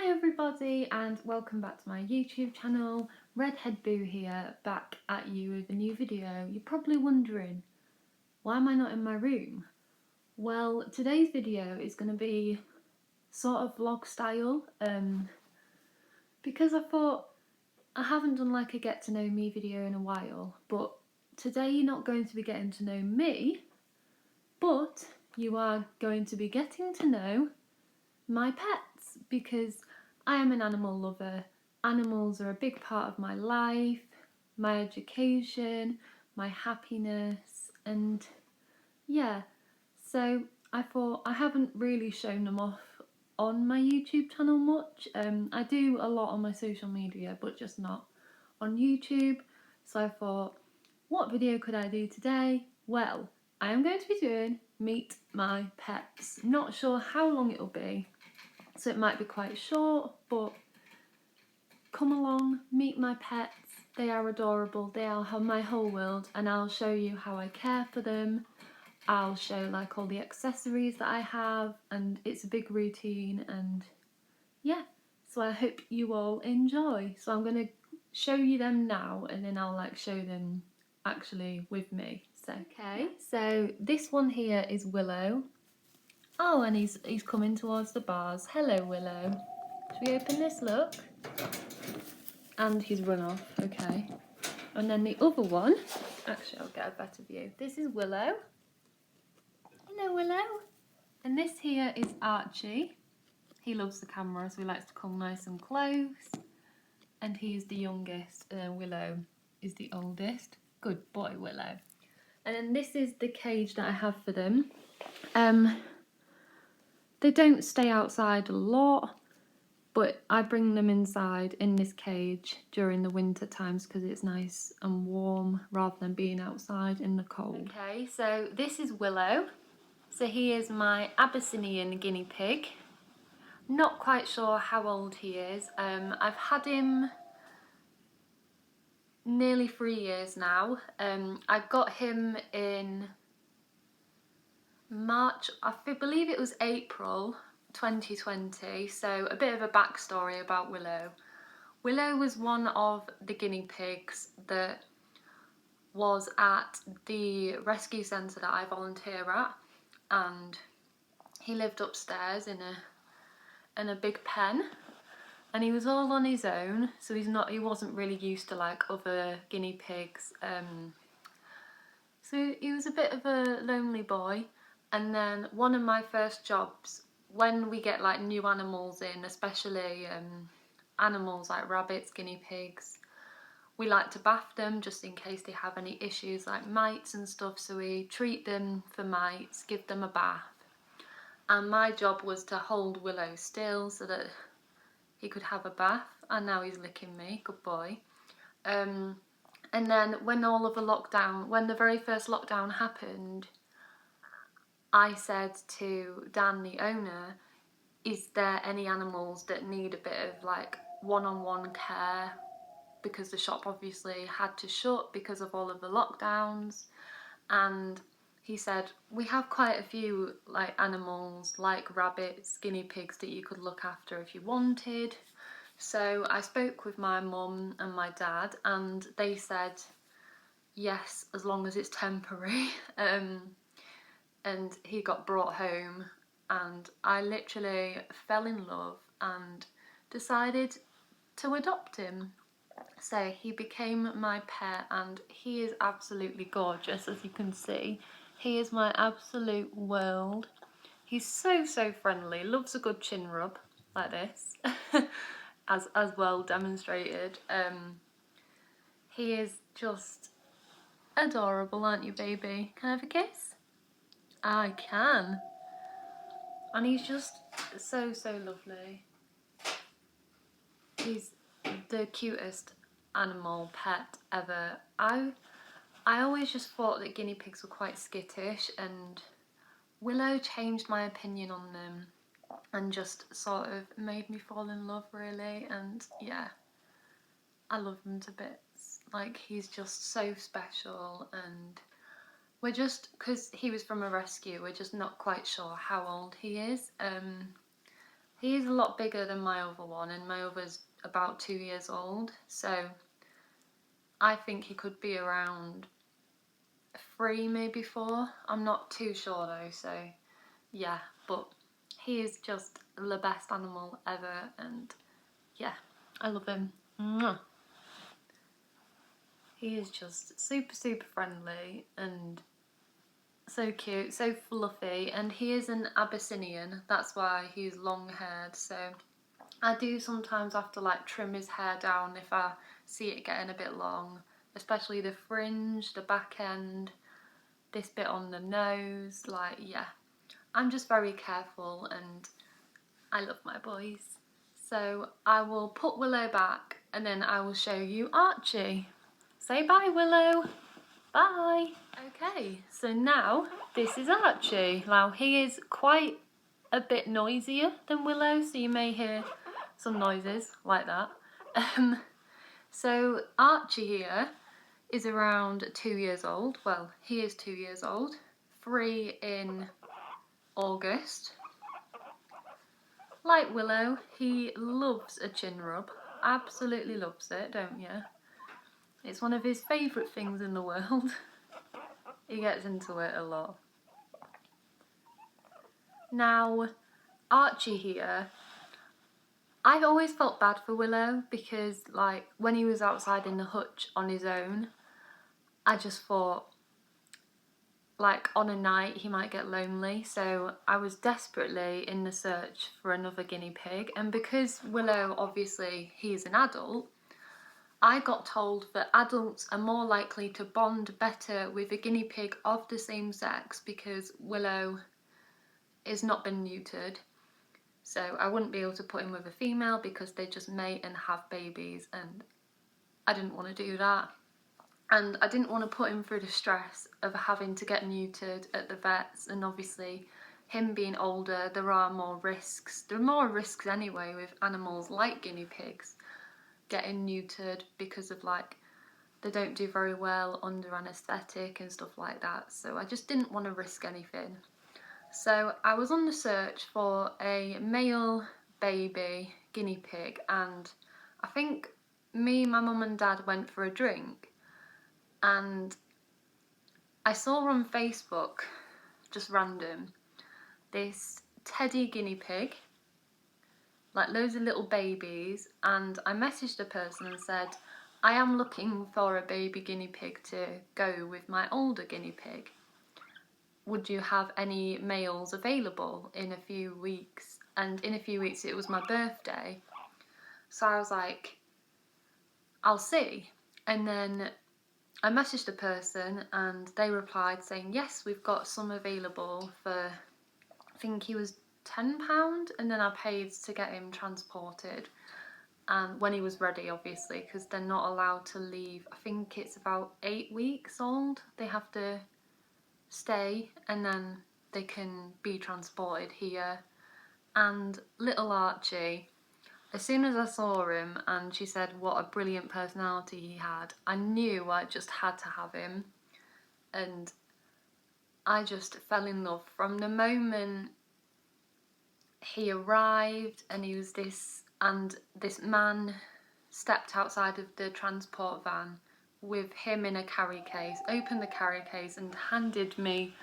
Hi everybody and welcome back to my YouTube channel. Redhead Boo here, back at you with a new video. You're probably wondering, why am I not in my room? Well, today's video is going to be sort of vlog style, because I thought I haven't done like a get to know me video in a while, but today you're not going to be getting to know me, but you are going to be getting to know my pets, because I am an animal lover. Animals are a big part of my life, my education, my happiness, and yeah, so I thought I haven't really shown them off on my YouTube channel much. I do a lot on my social media, but just not on YouTube. So I thought, what video could I do today? Well, I am going to be doing Meet My Pets. Not sure how long it'll be, so it might be quite short, but come along, meet my pets. They are adorable, they are my whole world, and I'll show you how I care for them. I'll show like all the accessories that I have, and it's a big routine, and yeah, so I hope you all enjoy. So I'm going to show you them now, and then I'll like show them actually with me. So okay, so this one here is Willow. Oh, and he's coming towards the bars. Hello, Willow. Should we open this? Look. And he's run off. Okay. And then the other one, actually I'll get a better view. This is Willow. Hello, Willow. And this here is Archie. He loves the camera, so he likes to come nice and close. And he's the youngest, and Willow is the oldest. Good boy, Willow. And then this is the cage that I have for them. They don't stay outside a lot, but I bring them inside in this cage during the winter times because it's nice and warm rather than being outside in the cold. Okay, so this is Willow. So he is my Abyssinian guinea pig. Not quite sure how old he is. I've had him nearly 3 years now. I got him in March, I believe it was April 2020, so a bit of a backstory about Willow. Willow was one of the guinea pigs that was at the rescue centre that I volunteer at, and he lived upstairs in a big pen, and he was all on his own, so he wasn't really used to like other guinea pigs, so he was a bit of a lonely boy. And then one of my first jobs, when we get like new animals in, especially animals like rabbits, guinea pigs, we like to bath them just in case they have any issues like mites and stuff, so we treat them for mites, give them a bath. And my job was to hold Willow still so that he could have a bath, and now he's licking me, good boy. And then when the very first lockdown happened, I said to Dan, the owner, is there any animals that need a bit of like one-on-one care, because the shop obviously had to shut because of all of the lockdowns. And he said, we have quite a few like animals like rabbits, guinea pigs that you could look after if you wanted. So I spoke with my mum and my dad, and they said yes, as long as it's temporary. And he got brought home, and I literally fell in love and decided to adopt him. So he became my pet, and he is absolutely gorgeous, as you can see. He is my absolute world. He's so friendly, loves a good chin rub like this, as well demonstrated. He is just adorable, aren't you, baby? Can I have a kiss? I can. And he's just so lovely. He's the cutest animal pet ever. I always just thought that guinea pigs were quite skittish, and Willow changed my opinion on them and just sort of made me fall in love, really. And yeah, I love him to bits. Like, he's just so special, and we're just, because he was from a rescue, we're just not quite sure how old he is. He is a lot bigger than my other one, and my other's about 2 years old, so I think he could be around 3, maybe 4. I'm not too sure though, so yeah, but he is just the best animal ever, and yeah, I love him. Mwah. He is just super, super friendly and so cute, so fluffy, and he is an Abyssinian, that's why he's long haired, so I do sometimes have to like trim his hair down if I see it getting a bit long, especially the fringe, the back end, this bit on the nose, like yeah. I'm just very careful and I love my boys. So I will put Willow back and then I will show you Archie. Say bye, Willow. Bye. Okay, so now this is Archie. Now he is quite a bit noisier than Willow, so you may hear some noises like that. So Archie here is around 2 years old. Well, he is 2 years old. 3 in August. Like Willow, he loves a chin rub. Absolutely loves it, don't you? It's one of his favourite things in the world. He gets into it a lot. Now, Archie here, I've always felt bad for Willow because like when he was outside in the hutch on his own, I just thought like on a night he might get lonely, so I was desperately in the search for another guinea pig, and because Willow obviously he's an adult, I got told that adults are more likely to bond better with a guinea pig of the same sex because Willow is not been neutered. So I wouldn't be able to put him with a female because they just mate and have babies, and I didn't want to do that. And I didn't want to put him through the stress of having to get neutered at the vets, and obviously him being older, there are more risks. There are more risks anyway with animals like guinea pigs getting neutered because of like they don't do very well under anaesthetic and stuff like that, so I just didn't want to risk anything. So I was on the search for a male baby guinea pig, and I think me, my mum and dad went for a drink, and I saw on Facebook, just random, this teddy guinea pig, like loads of little babies, and I messaged the person and said, I am looking for a baby guinea pig to go with my older guinea pig. Would you have any males available in a few weeks? And in a few weeks it was my birthday. So I was like, I'll see. And then I messaged the person and they replied saying, yes, we've got some available for, I think he was £10, and then I paid to get him transported. And when he was ready, obviously, because they're not allowed to leave. I think it's about 8 weeks old. They have to stay and then they can be transported here. And little Archie, as soon as I saw him and she said what a brilliant personality he had, I knew I just had to have him. And I just fell in love from the moment he arrived, and he was this man stepped outside of the transport van with him in a carry case, opened the carry case and handed me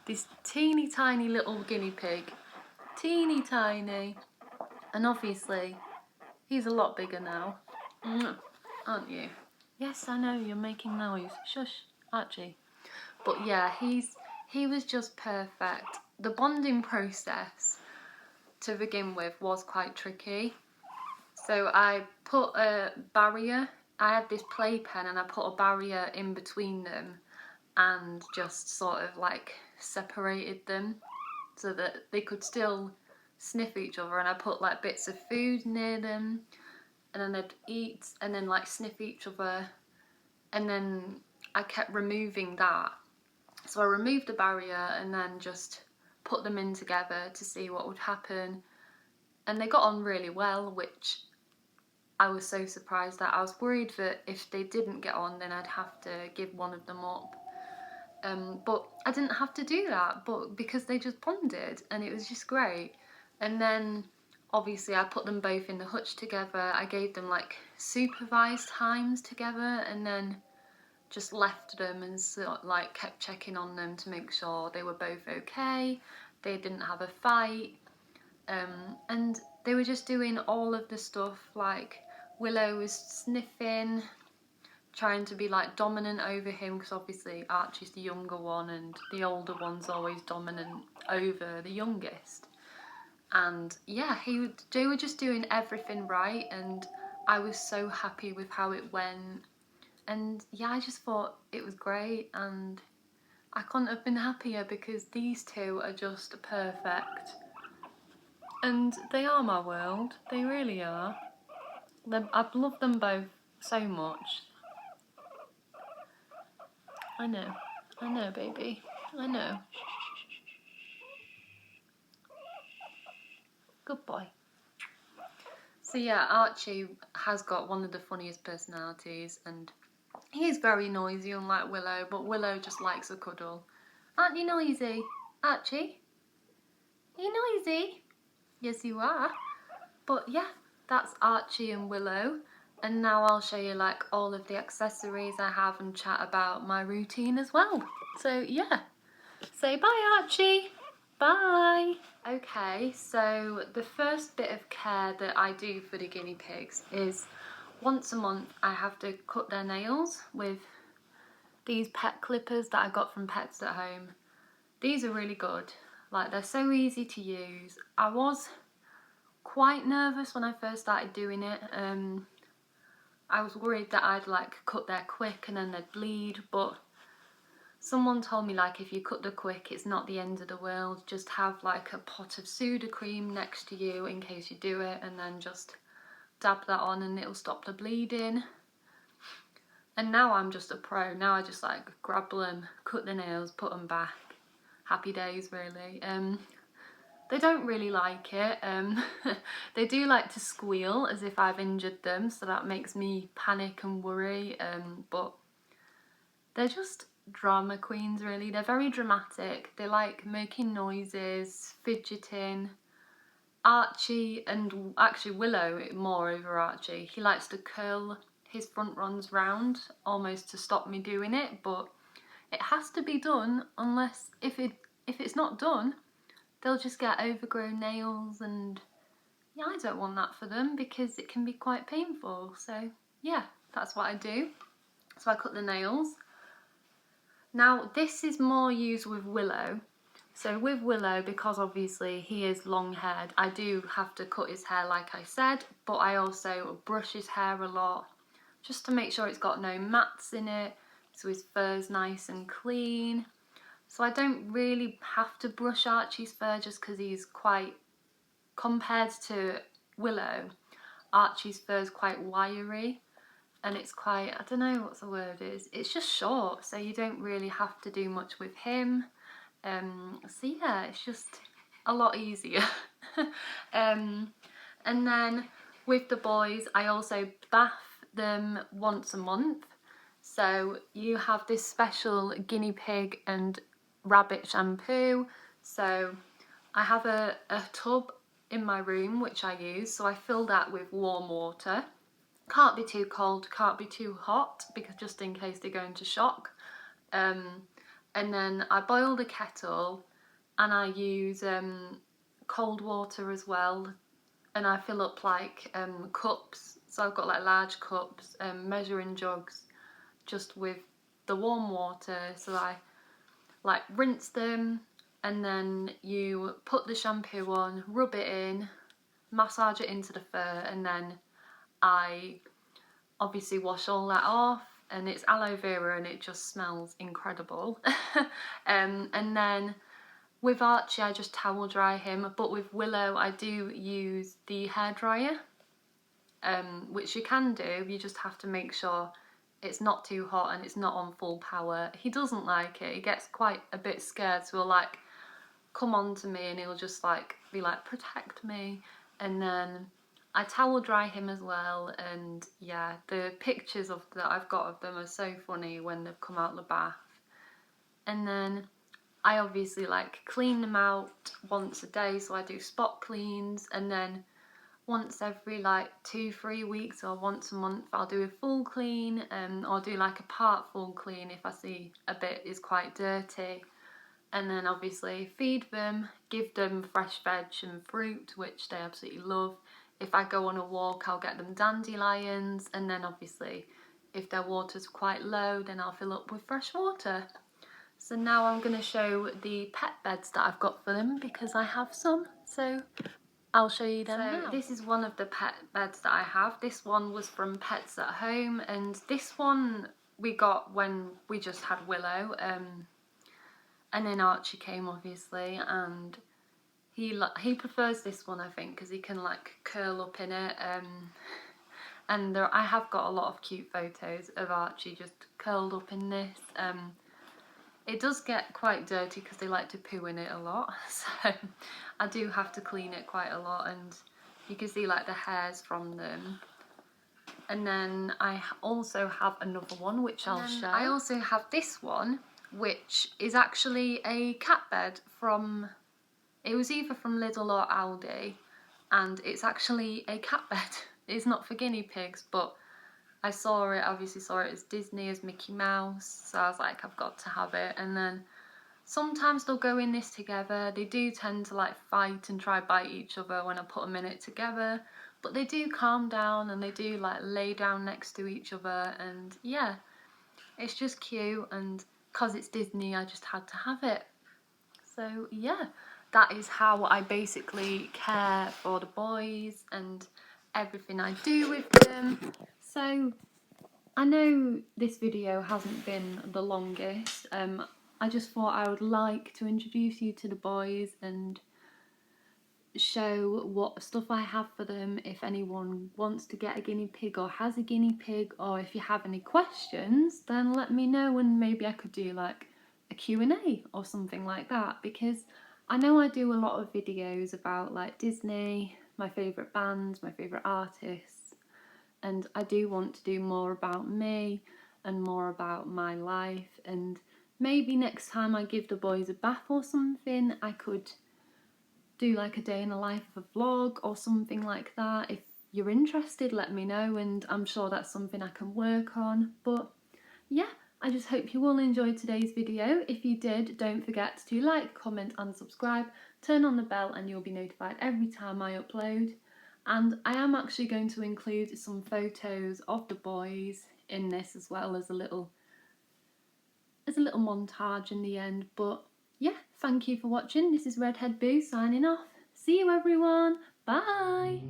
this teeny tiny little guinea pig. Teeny tiny. And obviously he's a lot bigger now. Aren't you? Yes, I know, you're making noise. Shush, Archie. But yeah, he was just perfect. The bonding process to begin with was quite tricky. So I put a barrier, I had this playpen and I put a barrier in between them and just sort of like separated them so that they could still sniff each other, and I put like bits of food near them and then they'd eat and then like sniff each other, and then I kept removing that. So I removed the barrier and then just put them in together to see what would happen, and they got on really well, which I was so surprised at. I was worried that if they didn't get on then I'd have to give one of them up. But I didn't have to do that, but because they just bonded and it was just great. And then obviously I put them both in the hutch together. I gave them like supervised times together, and then just left them and like kept checking on them to make sure they were both okay, they didn't have a fight, and they were just doing all of the stuff. Like Willow was sniffing, trying to be like dominant over him, because obviously Archie's the younger one and the older one's always dominant over the youngest. And yeah, they were just doing everything right, and I was so happy with how it went. And yeah, I just thought it was great, and I couldn't have been happier because these two are just perfect. And they are my world, they really are. I've loved them both so much. I know, baby, I know. Good boy. So yeah, Archie has got one of the funniest personalities, and he is very noisy, unlike Willow, but Willow just likes a cuddle. Aren't you noisy, Archie? Are you noisy? Yes, you are. But yeah, that's Archie and Willow. And now I'll show you like all of the accessories I have and chat about my routine as well. So yeah, say bye, Archie. Bye. Okay, so the first bit of care that I do for the guinea pigs is once a month I have to cut their nails with these pet clippers that I got from Pets at Home. These are really good. Like, they're so easy to use. I was quite nervous when I first started doing it. I was worried that I'd like cut their quick and then they'd bleed, but someone told me like if you cut the quick, it's not the end of the world. Just have like a pot of Sudocrem next to you in case you do it, and then just dab that on and it'll stop the bleeding. And now I'm just a pro. Now I just like grab them, cut the nails, put them back. Happy days, really. They don't really like it. They do like to squeal as if I've injured them, so that makes me panic and worry. But they're just drama queens, really. They're very dramatic. They like making noises, fidgeting. Archie, and actually Willow more over Archie, he likes to curl his front runs round almost to stop me doing it, but it has to be done, unless if it's not done, they'll just get overgrown nails, and yeah, I don't want that for them because it can be quite painful. So yeah, that's what I do. So I cut the nails. Now this is more used with Willow. So with Willow, because obviously he is long haired, I do have to cut his hair like I said, but I also brush his hair a lot just to make sure it's got no mats in it, so his fur's nice and clean. So I don't really have to brush Archie's fur just because he's quite, compared to Willow, Archie's fur is quite wiry and it's quite, I don't know what the word is, it's just short, so you don't really have to do much with him. So yeah, it's just a lot easier. And then with the boys, I also bath them once a month. So you have this special guinea pig and rabbit shampoo. So I have a tub in my room which I use, so I fill that with warm water. Can't be too cold, can't be too hot, because just in case they go into shock. And then I boil the kettle and I use cold water as well, and I fill up like cups, so I've got like large cups, measuring jugs, just with the warm water. So I like rinse them, and then you put the shampoo on, rub it in, massage it into the fur, and then I obviously wash all that off, and it's aloe vera and it just smells incredible. And then with Archie I just towel dry him, but with Willow I do use the hairdryer, which you can do, you just have to make sure it's not too hot and it's not on full power. He doesn't like it, he gets quite a bit scared, so he'll like come on to me and he'll just like be like, protect me. And then I towel dry him as well, and yeah, the pictures that I've got of them are so funny when they've come out the bath. And then I obviously like clean them out once a day, so I do spot cleans, and then once every like 2-3 weeks or once a month I'll do a full clean, or do like a part full clean if I see a bit is quite dirty. And then obviously feed them, give them fresh veg and fruit, which they absolutely love. If I go on a walk, I'll get them dandelions, and then obviously if their water's quite low, then I'll fill up with fresh water. So now I'm going to show the pet beds that I've got for them, because I have some, so I'll show you them now. This is one of the pet beds that I have. This one was from Pets at Home, and this one we got when we just had Willow, and then Archie came obviously, and he prefers this one I think because he can like curl up in it, and I have got a lot of cute photos of Archie just curled up in this. It does get quite dirty because they like to poo in it a lot, so I do have to clean it quite a lot, and you can see like the hairs from them. And then I also have another one which I'll show. I also have this one, which is actually a cat bed from, it was either from Lidl or Aldi, and it's actually a cat bed. It's not for guinea pigs, but I obviously saw it as Disney, as Mickey Mouse, so I was like, I've got to have it. And then sometimes they'll go in this together. They do tend to like fight and try bite each other when I put them in it together, but they do calm down and they do like lay down next to each other, and yeah, it's just cute, and because it's Disney I just had to have it. So yeah, that is how I basically care for the boys and everything I do with them. So I know this video hasn't been the longest. I just thought I would like to introduce you to the boys and show what stuff I have for them. If anyone wants to get a guinea pig or has a guinea pig, or if you have any questions, then let me know, and maybe I could do like a Q&A or something like that, because I know I do a lot of videos about like Disney, my favourite bands, my favourite artists, and I do want to do more about me and more about my life, and maybe next time I give the boys a bath or something I could do like a day in the life of a vlog or something like that. If you're interested, let me know, and I'm sure that's something I can work on. But yeah, I just hope you all enjoyed today's video. If you did, don't forget to like, comment and subscribe, turn on the bell and you'll be notified every time I upload. And I am actually going to include some photos of the boys in this, as well as a little montage in the end. But yeah, thank you for watching. This is Redhead Boo signing off. See you everyone. Bye.